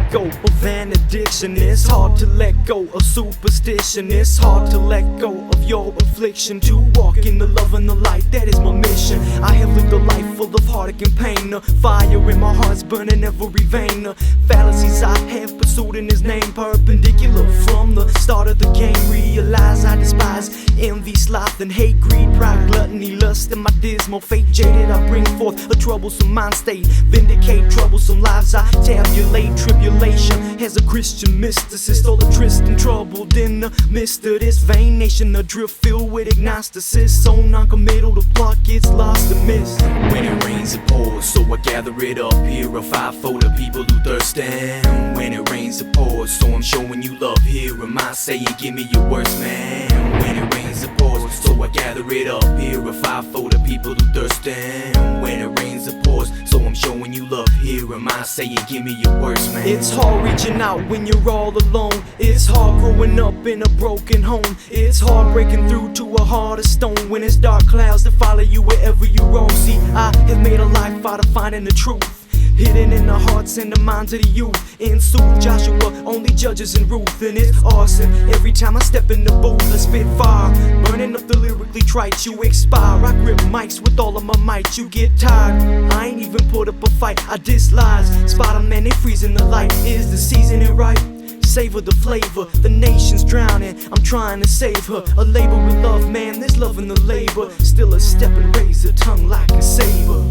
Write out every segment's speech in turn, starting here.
let go of an addiction. It's hard to let go of superstition. It's hard to let go of your affliction. To walk in the love and the light, that is my mission. I have lived a life full of heartache and pain. Fire in my heart's burning every vein. Fallacies I have pursued in his name, perpendicular from the start of the game. Realize I despise envy, sloth, and hate, greed, pride, gluttony, lust, and my dismal fate. Jaded, I bring forth a troublesome mind state. Vindicate troublesome lives, I tabulate tribulation. As a Christian mysticist, all adrift and troubled in the midst of this vain nation, adrift filled with agnosticists, so non-committal the plot gets lost and missed. When it rains it pours, so I gather it up, purify for the people who thirst. And when it rains it pours, so I'm showing you love. Here am I saying, give me your worst, man. When it rains it pours, so I gather it up, purify for the people who thirst. And when it rains it pours, so I'm showing you love. Here am I saying, give me your worst, man. It's hard reaching out when you're all alone. It's hard growing up in a broken home. It's hard breaking through to a heart of stone when it's dark clouds that follow you wherever you roam. See, I have made a life out of finding the truth, hidden in the hearts and the minds of the youth. In Sooth, Joshua only judges in Ruth, and it's awesome. Every time I step in the booth, I spit fire, burning up the lyrically trite. You expire, I grip mics with all of my might. You get tired, I ain't even put up a fight. I diss lies, Spider-Man, they freezing the light. Is the season it right? Savor the flavor, the nation's drowning, I'm trying to save her. A labor with love, man, there's love in the labor. Still a step and raise a tongue like a saber.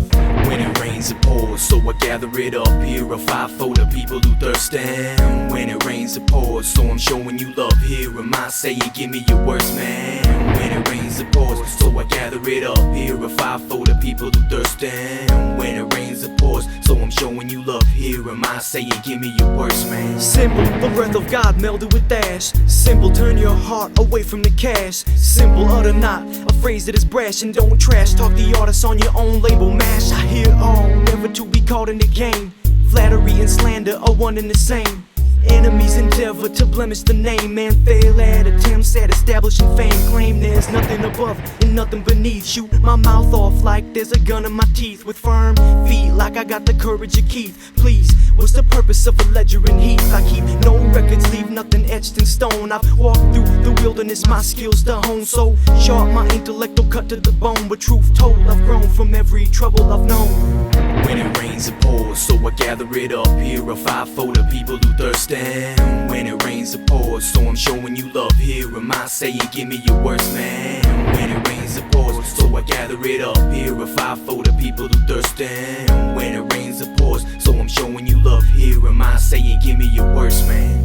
When it rains it pours, so I gather it up, purify for the people who thirst. And when it rains it pours, so I'm showing you love. Here am I saying, give me your worst, man. When it rains it pours, so I gather it up, purify for the people who thirst. And when it rains it pours, so I'm showing you love. Here am I saying, give me your worst, man. Simple, the breath of God melded with ash. Simple, turn your heart away from the cash. Simple, utter not a phrase that is brash, and don't trash talk the artist on your own label. Mash, I hear all, never to be caught in the game. Flattery and slander are one and the same. Enemies endeavor to blemish the name and fail at attempts at establishing fame. Claim there's nothing above and nothing beneath. Shoot my mouth off like there's a gun in my teeth, with firm feet like I got the courage of Keith. Please, what's the purpose of a ledger in heat? I keep no records, leave nothing etched in stone. I've walked through the wilderness, my skills to hone. So sharp, my intellect will cut to the bone. But truth told, I've grown from every trouble I've known. When it rains it pours, so I gather it up, purify for the people who thirst. And when it rains it pours, so I'm showing you love. Here am I saying, give me your worst, man. When it rains it pours, so I gather it up, purify for the people who thirst. And when it rains it pours, so I'm showing you love. Here am I saying, give me your worst, man.